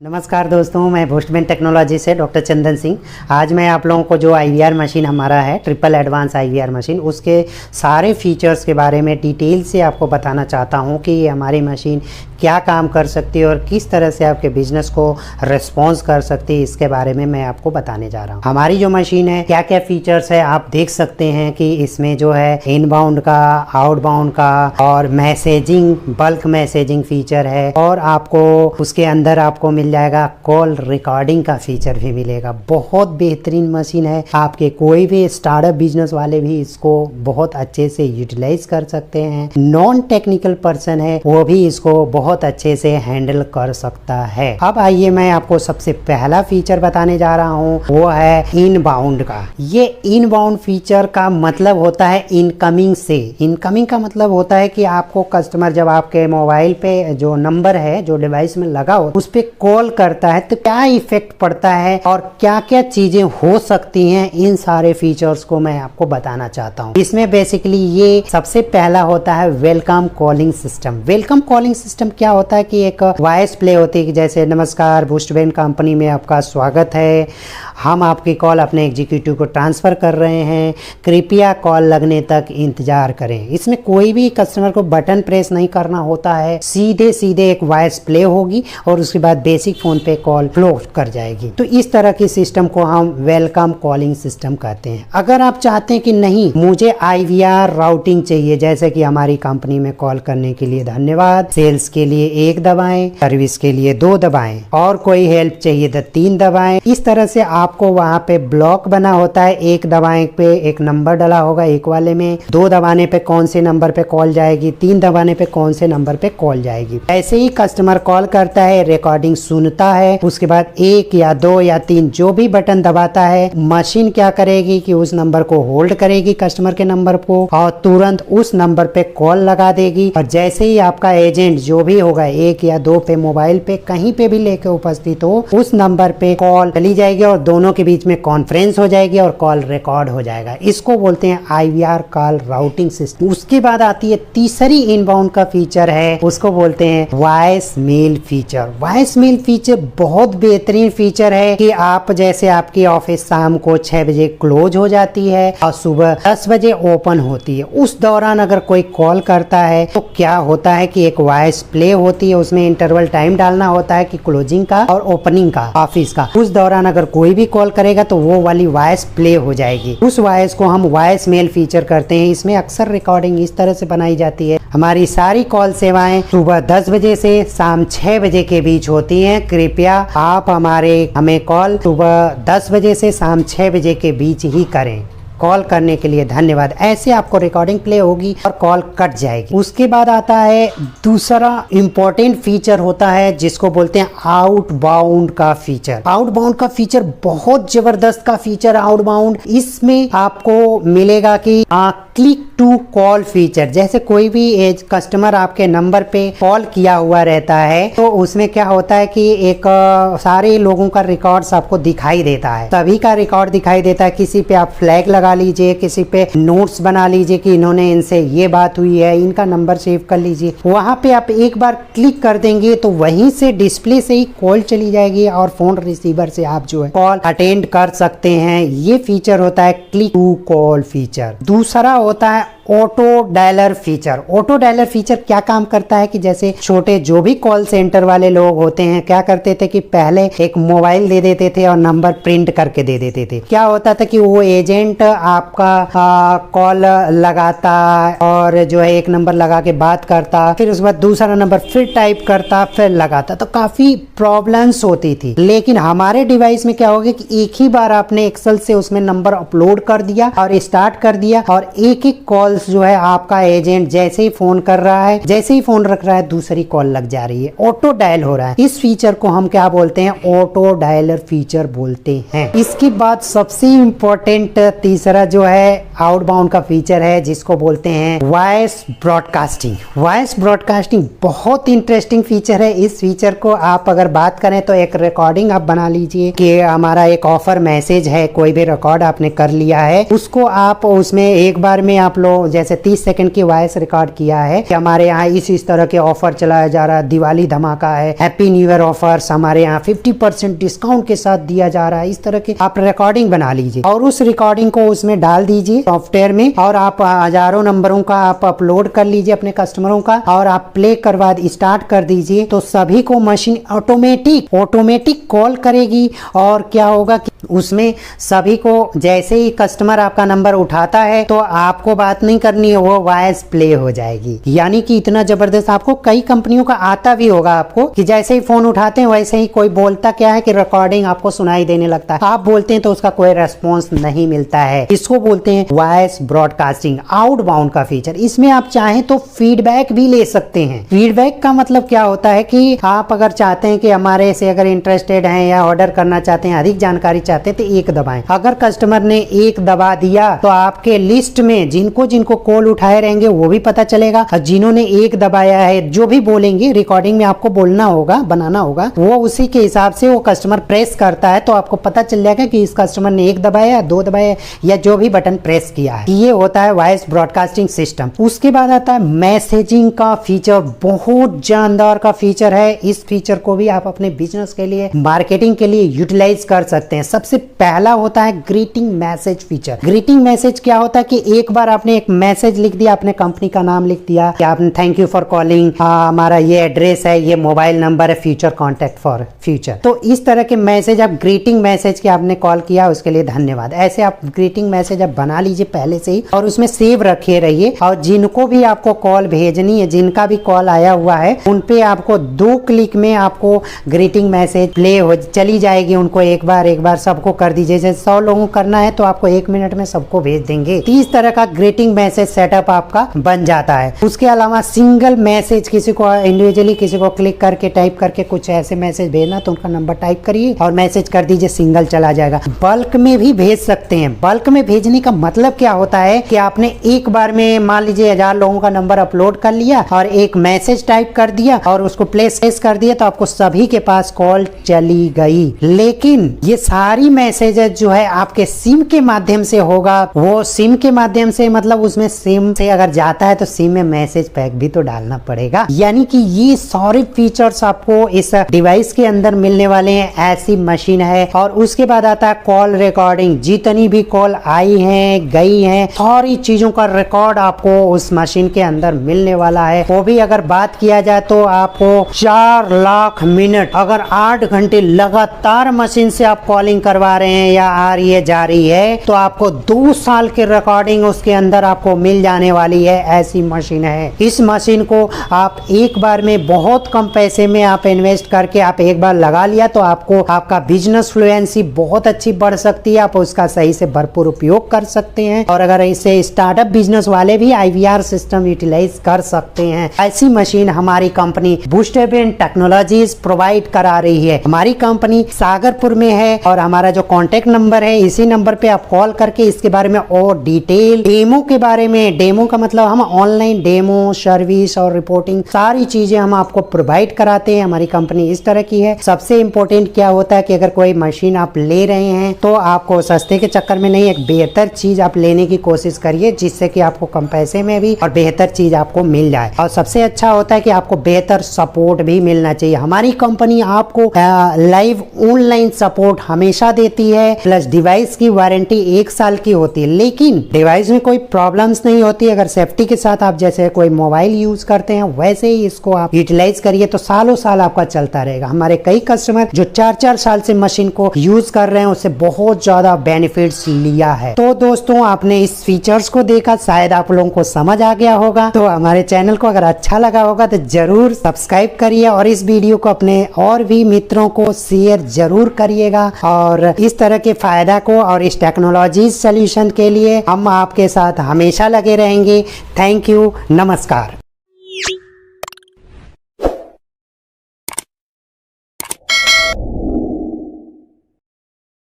नमस्कार दोस्तों, मैं बूस्टमैन टेक्नोलॉजी से डॉक्टर चंदन सिंह। आज मैं आप लोगों को जो आईवीआर मशीन हमारा है, ट्रिपल एडवांस आईवीआर मशीन, उसके सारे फीचर्स के बारे में डिटेल से आपको बताना चाहता हूं कि ये हमारी मशीन क्या काम कर सकती है और किस तरह से आपके बिजनेस को रिस्पॉन्स कर सकती है। इसके बारे में मैं आपको बताने जा रहा हूँ। हमारी जो मशीन है क्या क्या फीचर्स है आप देख सकते हैं कि इसमें जो है इनबाउंड का, आउटबाउंड का और मैसेजिंग, बल्क मैसेजिंग फीचर है और आपको उसके अंदर आपको मिल जाएगा कॉल रिकॉर्डिंग का फीचर भी मिलेगा। बहुत बेहतरीन मशीन है, आपके कोई भी स्टार्टअप बिजनेस वाले भी इसको बहुत अच्छे से यूटिलाइज कर सकते हैं। नॉन टेक्निकल पर्सन है वो भी इसको बहुत अच्छे से हैंडल कर सकता है। अब आइए मैं आपको सबसे पहला फीचर बताने जा रहा हूँ, वो है इनबाउंड का। ये इनबाउंड फीचर का मतलब होता है इनकमिंग से। इनकमिंग का मतलब होता है कि आपको कस्टमर जब आपके मोबाइल पे जो नंबर है जो डिवाइस में लगा हो उस पे कॉल करता है तो क्या इफेक्ट पड़ता है और क्या क्या चीजें हो सकती हैं, इन सारे फीचर्स को मैं आपको बताना चाहता हूँ। इसमें बेसिकली ये सबसे पहला होता है welcome calling system. Welcome calling system क्या होता है कि एक वॉइस प्ले होती है कि जैसे नमस्कार, बूस्टमैन कंपनी में आपका स्वागत है, हम आपकी कॉल अपने एग्जीक्यूटिव को ट्रांसफर कर रहे हैं, कृपया कॉल लगने तक इंतजार करें। इसमें कोई भी कस्टमर को बटन प्रेस नहीं करना होता है, सीधे सीधे एक वॉइस प्ले होगी और उसके बाद बेसिक फोन पे कॉल फ्लो कर जाएगी। तो इस तरह की सिस्टम को हम वेलकम कॉलिंग सिस्टम कहते हैं। अगर आप चाहते हैं कि नहीं मुझे आईवीआर राउटिंग चाहिए, जैसे कि हमारी कंपनी में कॉल करने के लिए धन्यवाद, सेल्स के लिए 1 दबाएं, सर्विस के लिए 2 दबाएं और कोई हेल्प चाहिए तो 3 दबाएं। इस तरह से आपको वहां पे ब्लॉक बना होता है। 1 दबाएं पे एक नंबर डला होगा एक वाले में, 2 दबाने पे कौन से नंबर पे कॉल जाएगी, 3 दबाने पे कौन से नंबर पे कॉल जाएगी। ऐसे ही कस्टमर कॉल करता है, रिकॉर्डिंग सुनता है, उसके बाद 1 या 2 या 3 जो भी बटन दबाता है, मशीन क्या करेगी कि उस नंबर को होल्ड करेगी कस्टमर के नंबर को और तुरंत उस नंबर पे कॉल लगा देगी। और जैसे ही आपका एजेंट जो भी होगा 1 या 2 पे मोबाइल पे कहीं पे भी लेके उपस्थित हो, उस नंबर पे कॉल चली जाएगी और दोनों के बीच में कॉन्फ्रेंस हो जाएगी और कॉल रिकॉर्ड हो जाएगा। इसको बोलते हैं आईवीआर कॉल राउटिंग सिस्टम। उसके बाद आती है तीसरी इनबाउंड का फीचर है, उसको बोलते हैं voice mail feature. Voice mail feature बहुत बेहतरीन फीचर है कि आप जैसे आपकी ऑफिस शाम को 6 बजे क्लोज हो जाती है और सुबह 10 बजे ओपन होती है, उस दौरान अगर कोई कॉल करता है तो क्या होता है कि एक वॉइस प्ले होती है, उसमें इंटरवल टाइम डालना होता है कि क्लोजिंग का और ओपनिंग का ऑफिस का। उस दौरान अगर कोई भी कॉल करेगा तो वो वाली वॉइस प्ले हो जाएगी। उस वॉइस को हम वॉइस मेल फीचर करते हैं। इसमें अक्सर रिकॉर्डिंग इस तरह से बनाई जाती है, हमारी सारी कॉल सेवाएं सुबह 10 बजे से शाम 6 बजे के बीच होती हैं। कृपया आप हमें कॉल सुबह 10 बजे से शाम 6 बजे के बीच ही करें। कॉल करने के लिए धन्यवाद। ऐसे आपको रिकॉर्डिंग प्ले होगी और कॉल कट जाएगी। उसके बाद आता है दूसरा इंपॉर्टेंट फीचर होता है जिसको बोलते हैं आउटबाउंड का फीचर। आउटबाउंड का फीचर बहुत जबरदस्त का फीचर। आउटबाउंड इसमें आपको मिलेगा कि क्लिक टू कॉल फीचर। जैसे कोई भी कस्टमर आपके नंबर पे कॉल किया हुआ रहता है तो उसमें क्या होता है कि एक सारे लोगों का रिकॉर्ड्स आपको दिखाई देता है, सभी का रिकॉर्ड दिखाई देता है। किसी पे आप फ्लैग लगा लीजिए, किसी पे नोट्स बना लीजिए कि इन्होंने इनसे ये बात हुई है, इनका नंबर सेव कर लीजिए। वहां पे आप एक बार क्लिक कर देंगे तो वहीं से डिस्प्ले से ही कॉल चली जाएगी और फोन रिसीवर से आप जो है कॉल अटेंड कर सकते हैं। ये फीचर होता है क्लिक टू कॉल फीचर। दूसरा होता है auto dialer feature. Auto dialer feature क्या काम करता है कि जैसे छोटे जो भी कॉल सेंटर वाले लोग होते हैं क्या करते थे कि पहले एक मोबाइल दे देते थे और नंबर प्रिंट करके दे देते थे। क्या होता था कि वो एजेंट आपका कॉल लगाता और जो है एक नंबर लगा के बात करता, फिर उसके बाद दूसरा नंबर फिर टाइप करता, फिर लगाता, तो काफी प्रॉब्लम्स होती थी। लेकिन हमारे डिवाइस में क्या हो गया कि एक ही बार आपने एक्सेल से उसमें नंबर अपलोड कर दिया और स्टार्ट कर दिया और एक एक कॉल जो है आपका एजेंट जैसे ही फोन कर रहा है, जैसे ही फोन रख रहा है दूसरी कॉल लग जा रही है, ऑटो डायल हो रहा है। इस फीचर को हम क्या बोलते हैं? ऑटो डायलर फीचर बोलते हैं। इसके बाद सबसे इंपॉर्टेंट तीसरा जो है आउटबाउंड का फीचर है जिसको बोलते हैं वॉइस ब्रॉडकास्टिंग। वॉइस ब्रॉडकास्टिंग बहुत इंटरेस्टिंग फीचर है। इस फीचर को आप अगर बात करें तो एक रिकॉर्डिंग आप बना लीजिए कि हमारा एक ऑफर मैसेज है, कोई भी रिकॉर्ड आपने कर लिया है, उसको आप उसमें एक बार में आप लोग जैसे 30 सेकंड की वॉइस रिकॉर्ड किया है कि हमारे यहाँ इस तरह के ऑफर चलाया जा रहा है, दिवाली धमाका है, हैप्पी न्यू ईयर ऑफर्स हमारे यहाँ 50% डिस्काउंट के साथ दिया जा रहा है, इस तरह के आप रिकॉर्डिंग बना लीजिए और उस रिकॉर्डिंग को उसमें डाल दीजिए सॉफ्टवेयर में और आप हजारों नंबरों का आप अपलोड कर लीजिए अपने कस्टमरों का और आप प्ले करवा स्टार्ट कर दीजिए। तो सभी को मशीन ऑटोमेटिक कॉल करेगी और क्या होगा कि उसमें सभी को जैसे ही कस्टमर आपका नंबर उठाता है तो आपको बात नहीं करनी है, वो वॉइस प्ले हो जाएगी। यानी कि इतना जबरदस्त आपको कई कंपनियों का आता भी होगा आपको कि जैसे ही फोन उठाते हैं वैसे ही कोई बोलता क्या है कि रिकॉर्डिंग आपको सुनाई देने लगता है, आप बोलते हैं तो उसका कोई रेस्पॉन्स नहीं मिलता है। इसको बोलते हैं वॉइस ब्रॉडकास्टिंग आउटबाउंड का फीचर। इसमें आप चाहें तो फीडबैक भी ले सकते हैं। फीडबैक का मतलब क्या होता है कि आप अगर चाहते हैं कि हमारे से अगर इंटरेस्टेड हैं या ऑर्डर करना चाहते हैं, अधिक जानकारी चाहते हैं तो एक दबाएं। अगर कस्टमर ने एक दबा दिया तो आपके लिस्ट में जिनको जिनको कॉल उठाए रहेंगे वो भी पता चलेगा और जिन्होंने एक दबाया है जो भी बोलेंगे रिकॉर्डिंग में आपको बोलना होगा, बनाना होगा, वो उसी के हिसाब से वो कस्टमर प्रेस करता है तो आपको पता चल जाएगा कि इस कस्टमर ने एक दबाया, दो दबाया या जो भी बटन प्रेस किया है। ये होता है वॉइस ब्रॉडकास्टिंग सिस्टम। उसके बाद आता है मैसेजिंग का फीचर, बहुत जानदार का फीचर है। इस फीचर को भी आप अपने बिजनेस के लिए, मार्केटिंग के लिए यूटिलाइज कर सकते हैं। सबसे पहला होता है greeting message feature. Greeting message क्या होता है कि एक बार आपने एक मैसेज लिख दिया, अपने कंपनी का नाम लिख दिया कि आपने थैंक यू फॉर कॉलिंग, हमारा ये एड्रेस है, ये मोबाइल नंबर है, फ्यूचर कॉन्टेक्ट फॉर फ्यूचर। तो इस तरह के मैसेज आप ग्रीटिंग मैसेज के आपने कॉल किया उसके लिए धन्यवाद, ऐसे आप ग्रीटिंग मैसेज आप बना लीजिए पहले से ही और उसमें सेव रखे रहिए। और जिनको भी आपको कॉल भेजनी है, जिनका भी कॉल आया हुआ है, उन पे आपको 2 क्लिक में आपको ग्रीटिंग मैसेज प्ले हो चली जाएगी। उनको एक बार सबको कर दीजिए। जैसे 100 लोगों को करना है तो आपको 1 मिनट में सबको भेज देंगे। 30 तरह का ग्रीटिंग मैसेज सेटअप आपका बन जाता है। उसके अलावा सिंगल मैसेज किसी को इंडिविजुअली किसी को क्लिक करके टाइप करके कुछ ऐसे मैसेज भेजना तो उनका नंबर टाइप करिए और मैसेज कर दीजिए, सिंगल चला जाएगा। बल्क में भी भेज सकते हैं। बल्क में भेजने का मतलब क्या होता है कि आपने एक बार में मान लीजिए 1000 लोगों का नंबर अपलोड कर लिया और एक मैसेज टाइप कर दिया और उसको प्लेस कर दिया तो आपको सभी के पास कॉल चली गई। लेकिन ये सारी मैसेजेस जो है आपके सिम के माध्यम से होगा। वो सिम के माध्यम से मतलब उसमें सिम से अगर जाता है तो सिम में मैसेज पैक भी तो डालना पड़ेगा। यानी कि ये सारे फीचर्स आपको इस डिवाइस के अंदर मिलने वाले हैं। ऐसी मशीन है। और उसके बाद आता है कॉल रिकॉर्डिंग। जितनी भी कॉल आई हैं, गई हैं, सारी चीजों का रिकॉर्ड आपको उस मशीन के अंदर मिलने वाला है। वो भी अगर बात किया जाए तो आपको 4 लाख मिनट, अगर 8 घंटे लगातार मशीन से आप कॉलिंग करवा रहे हैं या आ रही है जा रही है तो आपको 2 साल की रिकॉर्डिंग उसके अंदर आपको मिल जाने वाली है। ऐसी मशीन है। इस मशीन को आप एक बार में बहुत कम पैसे में आप इन्वेस्ट करके आप एक बार लगा लिया तो आपको आपका बिजनेस फ्लुएंसी बहुत अच्छी बढ़ सकती है। आप उसका सही से भरपूर उपयोग कर सकते हैं और अगर इसे स्टार्टअप बिजनेस वाले भी IVR सिस्टम यूटिलाइज कर सकते हैं। ऐसी मशीन हमारी कंपनी बूस्टरबेंट टेक्नोलॉजीज प्रोवाइड करा रही है। हमारी कंपनी सागरपुर में है और हमारा जो कॉन्टेक्ट नंबर है इसी नंबर पे आप कॉल करके इसके बारे में और डिटेल डेमो के बारे में, डेमो का मतलब हम ऑनलाइन डेमो सर्विस और रिपोर्टिंग सारी चीजें हम आपको प्रोवाइड कराते हैं। हमारी कंपनी इस तरह की है। सबसे इंपॉर्टेंट क्या होता है कि अगर कोई मशीन आप ले रहे हैं तो आपको सस्ते के चक्कर में नहीं, एक बेहतर चीज आप लेने की कोशिश करिए जिससे कि आपको कम पैसे में भी और बेहतर चीज आपको मिल जाए। और सबसे अच्छा होता है कि आपको बेहतर सपोर्ट भी मिलना चाहिए। हमारी कंपनी आपको लाइव ऑनलाइन सपोर्ट हमेशा देती है, प्लस डिवाइस की वारंटी 1 साल की होती है। लेकिन डिवाइस में कोई प्रॉब्लम्स नहीं होती। अगर सेफ्टी के साथ आप जैसे कोई मोबाइल यूज करते हैं वैसे ही इसको आप यूटिलाइज करिए तो सालों साल आपका चलता रहेगा। हमारे कई कस्टमर जो 4-4 साल से मशीन को यूज कर रहे हैं उससे बहुत ज्यादा बेनिफिट्स लिया है। तो दोस्तों आपने इस फीचर्स को देखा, शायद आप लोगों को समझ आ गया होगा। तो हमारे चैनल को अगर अच्छा लगा होगा तो जरूर सब्सक्राइब करिए और इस वीडियो को अपने और भी मित्रों को शेयर जरूर करिएगा। और इस तरह के फायदा को और इस टेक्नोलॉजी सोल्यूशन के लिए हम आपके साथ हमेशा लगे रहेंगे। थैंक यू, नमस्कार।